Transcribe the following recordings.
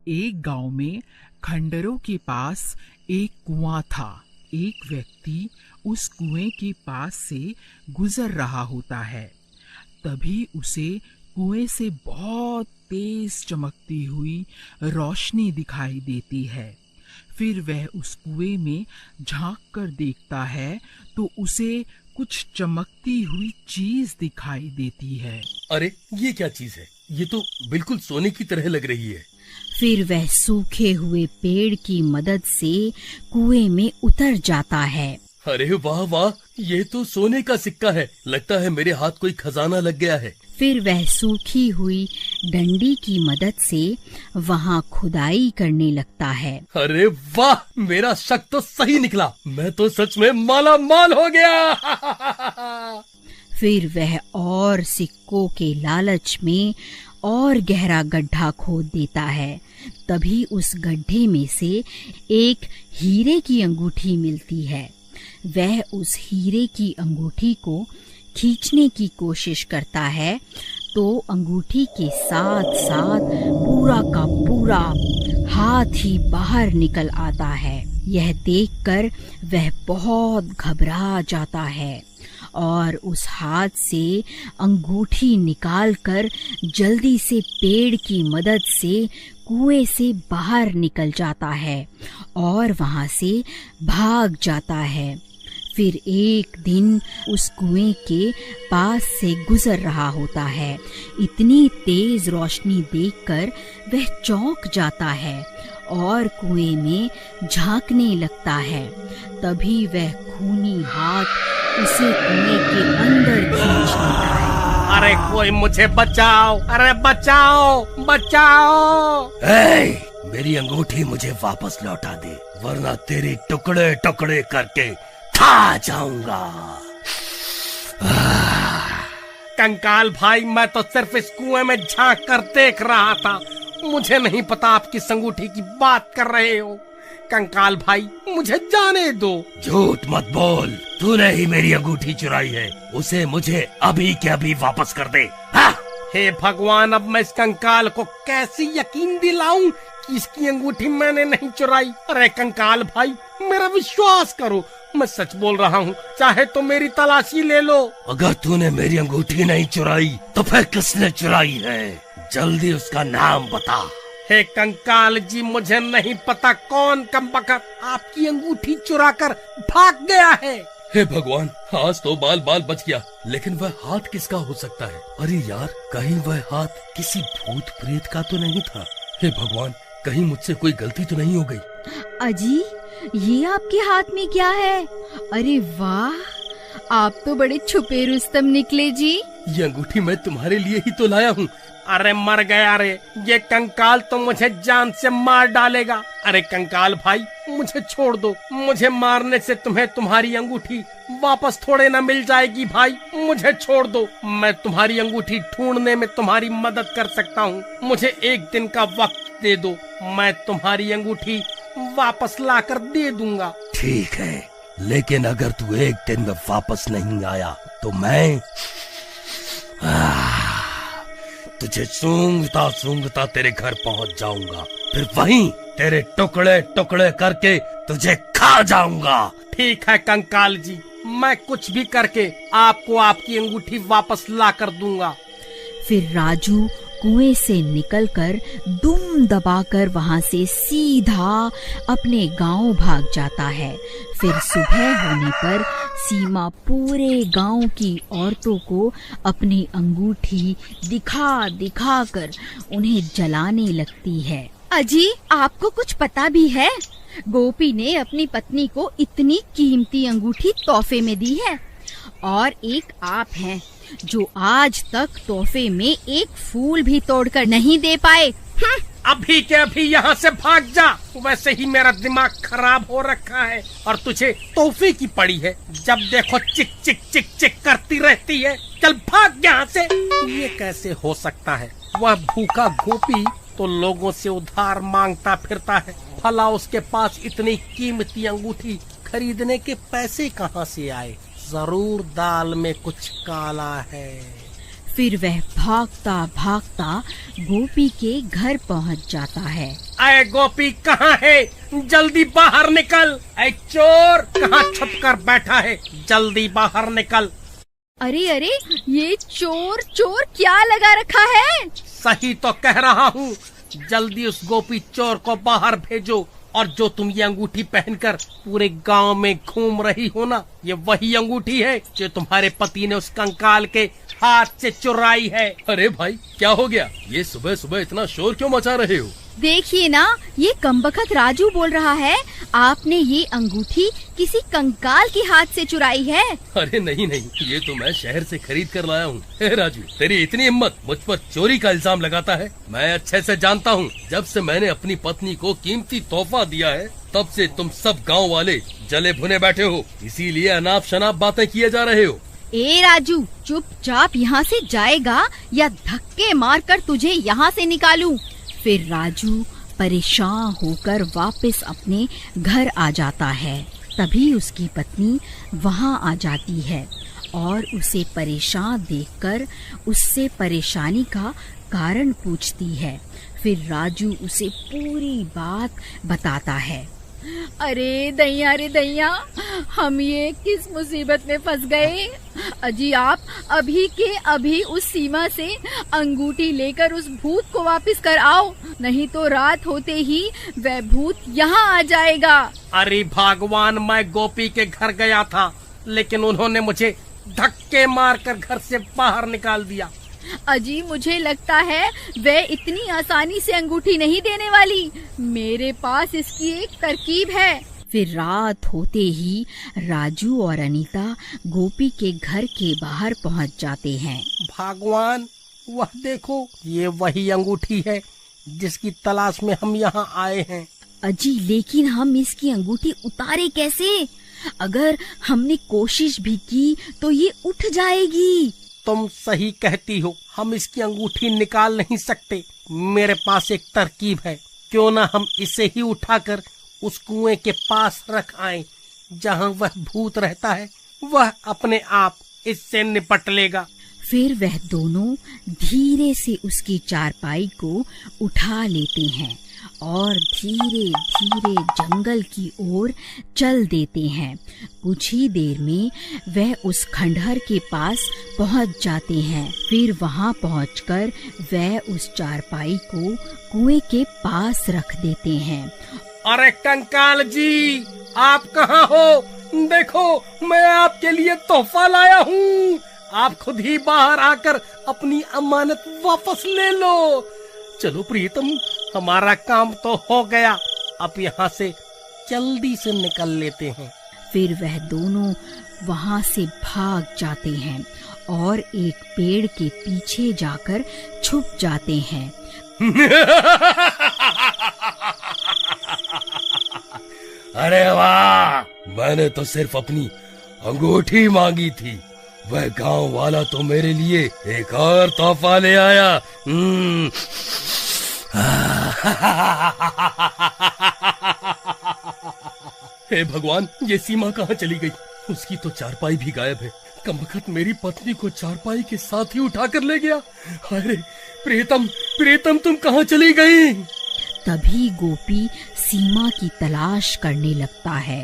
एक गांव में खंडरों के पास एक कुआं था। एक व्यक्ति उस कुएं के पास से गुजर रहा होता है। तभी उसे कुएं से बहुत तेज चमकती हुई रोशनी दिखाई देती है। फिर वह उस कुएं में झांक कर देखता है तो उसे कुछ चमकती हुई चीज दिखाई देती है। अरे ये क्या चीज है? ये तो बिल्कुल सोने की तरह लग रही है। फिर वह सूखे हुए पेड़ की मदद से कुएं में उतर जाता है। अरे वाह वाह, ये तो सोने का सिक्का है। लगता है मेरे हाथ कोई खजाना लग गया है। फिर वह सूखी हुई डंडी की मदद से वहाँ खुदाई करने लगता है। अरे वाह, मेरा शक तो सही निकला। मैं तो सच में माला माल हो गया। फिर वह और सिक्कों के लालच में और गहरा गड्ढा खोद देता है। तभी उस गड्ढे में से एक हीरे की अंगूठी मिलती है। वह उस हीरे की अंगूठी को खींचने की कोशिश करता है तो अंगूठी के साथ साथ पूरा का पूरा हाथ ही बाहर निकल आता है। यह देखकर वह बहुत घबरा जाता है और उस हाथ से अंगूठी निकालकर जल्दी से पेड़ की मदद से कुएं से बाहर निकल जाता है और वहां से भाग जाता है। फिर एक दिन उस कुएं के पास से गुजर रहा होता है। इतनी तेज रोशनी देखकर वह चौंक जाता है और कुएं में झांकने लगता है। तभी वह खूनी हाथ उसे कुएं के अंदर खींच लेता है। अरे कोई मुझे बचाओ! अरे बचाओ बचाओ! मेरी अंगूठी मुझे वापस लौटा दे, वरना तेरी टुकड़े टुकड़े करके खा जाऊंगा। कंकाल भाई, मैं तो सिर्फ इस कुएं में झांक कर देख रहा था। मुझे नहीं पता आप किस अंगूठी की बात कर रहे हो। कंकाल भाई, मुझे जाने दो। झूठ मत बोल, तूने ही मेरी अंगूठी चुराई है। उसे मुझे अभी के अभी वापस कर दे। हे भगवान, अब मैं इस कंकाल को कैसे यकीन दिलाऊं कि इसकी अंगूठी मैंने नहीं चुराई। अरे कंकाल भाई, मेरा विश्वास करो, मैं सच बोल रहा हूँ। चाहे तो मेरी तलाशी ले लो। अगर तूने मेरी अंगूठी नहीं चुराई तो फिर किसने चुराई है? जल्दी उसका नाम बता। हे कंकाल जी, मुझे नहीं पता कौन कमबख्त आपकी अंगूठी चुरा कर भाग गया है। हे भगवान, आज तो बाल बाल बच गया। लेकिन वह हाथ किसका हो सकता है? अरे यार, कहीं वह हाथ किसी भूत प्रेत का तो नहीं था? हे भगवान, कहीं मुझसे कोई गलती तो नहीं हो गई? अजी, ये आपके हाथ में क्या है? अरे वाह, आप तो बड़े छुपे रुस्तम निकले जी। ये अंगूठी मैं तुम्हारे लिए ही तो लाया हूँ। अरे मर गया रे, ये कंकाल तो मुझे जान से मार डालेगा। अरे कंकाल भाई, मुझे छोड़ दो। मुझे मारने से तुम्हें तुम्हारी अंगूठी वापस थोड़े ना मिल जाएगी। भाई मुझे छोड़ दो, मैं तुम्हारी अंगूठी ढूंढने में तुम्हारी मदद कर सकता हूँ। मुझे एक दिन का वक्त दे दो, मैं तुम्हारी अंगूठी वापस लाकर दे दूंगा। ठीक है, लेकिन अगर तू एक दिन में वापस नहीं आया तो मैं तुझे सूंघता सूंघता तेरे घर पहुंच जाऊंगा। फिर वहीं तेरे टुकड़े टुकड़े करके तुझे खा जाऊंगा। ठीक है कंकाल जी, मैं कुछ भी करके आपको आपकी अंगूठी वापस ला कर दूंगा। फिर राजू कुएं से निकलकर दुम दबाकर वहां से सीधा अपने गांव भाग जाता है। फिर सुबह होने पर सीमा पूरे गांव की औरतों को अपनी अंगूठी दिखा दिखा कर उन्हें जलाने लगती है। अजी, आपको कुछ पता भी है? गोपी ने अपनी पत्नी को इतनी कीमती अंगूठी तोहफे में दी है और एक आप हैं जो आज तक तोहफे में एक फूल भी तोड़कर नहीं दे पाए। अभी के अभी यहाँ से भाग जा। वैसे ही मेरा दिमाग खराब हो रखा है और तुझे तोहफे की पड़ी है। जब देखो चिक चिक चिक चिक करती रहती है। चल भाग यहाँ से। ये कैसे हो सकता है? वह भूखा गोपी तो लोगों से उधार मांगता फिरता है, भला उसके पास इतनी कीमती अंगूठी खरीदने के पैसे कहाँ से आए? जरूर दाल में कुछ काला है। फिर वह भागता भागता गोपी के घर पहुंच जाता है। अरे गोपी कहाँ है? जल्दी बाहर निकल। अरे चोर कहाँ छुप कर बैठा है? जल्दी बाहर निकल। अरे अरे, ये चोर चोर क्या लगा रखा है? सही तो कह रहा हूँ। जल्दी उस गोपी चोर को बाहर भेजो। और जो तुम ये अंगूठी पहनकर पूरे गांव में घूम रही हो ना, ये वही अंगूठी है जो तुम्हारे पति ने उस कंकाल के हाथ से चुराई है। अरे भाई, क्या हो गया? ये सुबह सुबह इतना शोर क्यों मचा रहे हो? देखिए ना, ये कमबख्त राजू बोल रहा है आपने ये अंगूठी किसी कंकाल के हाथ से चुराई है। अरे नहीं नहीं, ये तो मैं शहर से खरीद कर लाया हूँ। राजू, तेरी इतनी हिम्मत, मुझ पर चोरी का इल्जाम लगाता है? मैं अच्छे से जानता हूँ, जब से मैंने अपनी पत्नी को कीमती तोहफा दिया है तब से तुम सब गाँव वाले जले भुने बैठे हो, इसीलिए अनाप शनाप बातें किए जा रहे हो। ए राजू, चुपचाप यहाँ से जाएगा या धक्के मारकर तुझे यहाँ से निकालूं? फिर राजू परेशान होकर वापस अपने घर आ जाता है। तभी उसकी पत्नी वहाँ आ जाती है और उसे परेशान देखकर उससे परेशानी का कारण पूछती है। फिर राजू उसे पूरी बात बताता है। अरे दैया रे दैया, हम ये किस मुसीबत में फंस गए। अजी आप अभी के अभी उस सीमा से अंगूठी लेकर उस भूत को वापस कर आओ, नहीं तो रात होते ही वह भूत यहाँ आ जाएगा। अरे भगवान, मैं गोपी के घर गया था लेकिन उन्होंने मुझे धक्के मारकर घर से बाहर निकाल दिया। अजी मुझे लगता है वह इतनी आसानी से अंगूठी नहीं देने वाली। मेरे पास इसकी एक तरकीब है। फिर रात होते ही राजू और अनीता गोपी के घर के बाहर पहुंच जाते हैं। भगवान, वह देखो, ये वही अंगूठी है जिसकी तलाश में हम यहाँ आए हैं। अजी लेकिन हम इसकी अंगूठी उतारे कैसे? अगर हमने कोशिश भी की तो ये उठ जाएगी। तुम सही कहती हो, हम इसकी अंगूठी निकाल नहीं सकते। मेरे पास एक तरकीब है, क्यों ना हम इसे ही उठाकर उस कुएं के पास रख आएं, जहां वह भूत रहता है। वह अपने आप इससे निपट लेगा। फिर वह दोनों धीरे से उसकी चारपाई को उठा लेते हैं और धीरे धीरे जंगल की ओर चल देते हैं। कुछ ही देर में वह उस खंडहर के पास पहुंच जाते हैं। फिर वहां पहुंचकर वह उस चारपाई को कुएं के पास रख देते हैं। अरे कंकाल जी, आप कहाँ हो? देखो, मैं आपके लिए तोहफा लाया हूँ। आप खुद ही बाहर आकर अपनी अमानत वापस ले लो। चलो प्रीतम, हमारा काम तो हो गया, अब यहाँ से जल्दी से निकल लेते हैं। फिर वह दोनों वहां से भाग जाते हैं और एक पेड़ के पीछे जाकर छुप जाते हैं। अरे वाह, मैंने तो सिर्फ अपनी अंगूठी मांगी थी, वह गांव वाला तो मेरे लिए एक और तोहफा ले आया। हे भगवान, ये सीमा कहाँ चली गई? उसकी तो चारपाई भी गायब है। कमबख्त मेरी पत्नी को चारपाई के साथ ही उठाकर ले गया। अरे प्रीतम, प्रीतम तुम कहाँ चली गई? तभी गोपी सीमा की तलाश करने लगता है।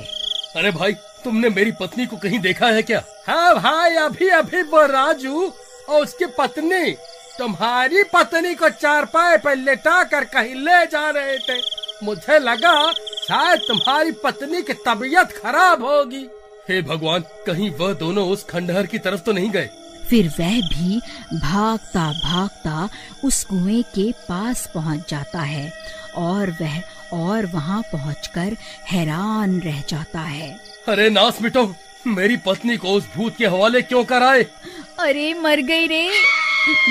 अरे भाई, तुमने मेरी पत्नी को कहीं देखा है क्या? हाँ भाई, अभी अभी वो राजू और उसकी पत्नी तुम्हारी पत्नी को चारपाई पर लेटा कर कहीं ले जा रहे थे। मुझे लगा शायद तुम्हारी पत्नी की तबीयत खराब होगी। हे भगवान, कहीं वह दोनों उस खंडहर की तरफ तो नहीं गए? फिर वह भी भागता भागता उस कुएं के पास पहुंच जाता है और वहां पहुंचकर हैरान रह जाता है। अरे नास मिटो, मेरी पत्नी को उस भूत के हवाले क्यों कराए? अरे मर गई रे,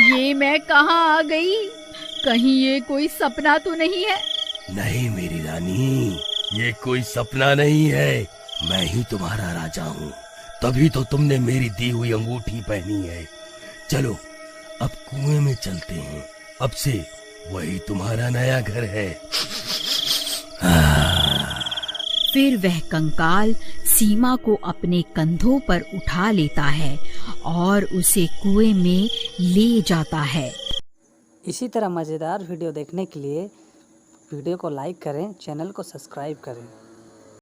ये मैं कहाँ आ गई? कहीं ये कोई सपना तो नहीं है? नहीं मेरी रानी, ये कोई सपना नहीं है। मैं ही तुम्हारा राजा हूँ, तभी तो तुमने मेरी दी हुई अंगूठी पहनी है। चलो अब कुएं में चलते हैं, अब से वही तुम्हारा नया घर है। फिर वह कंकाल सीमा को अपने कंधों पर उठा लेता है और उसे कुएं में ले जाता है। इसी तरह मज़ेदार वीडियो देखने के लिए वीडियो को लाइक करें, चैनल को सब्सक्राइब करें।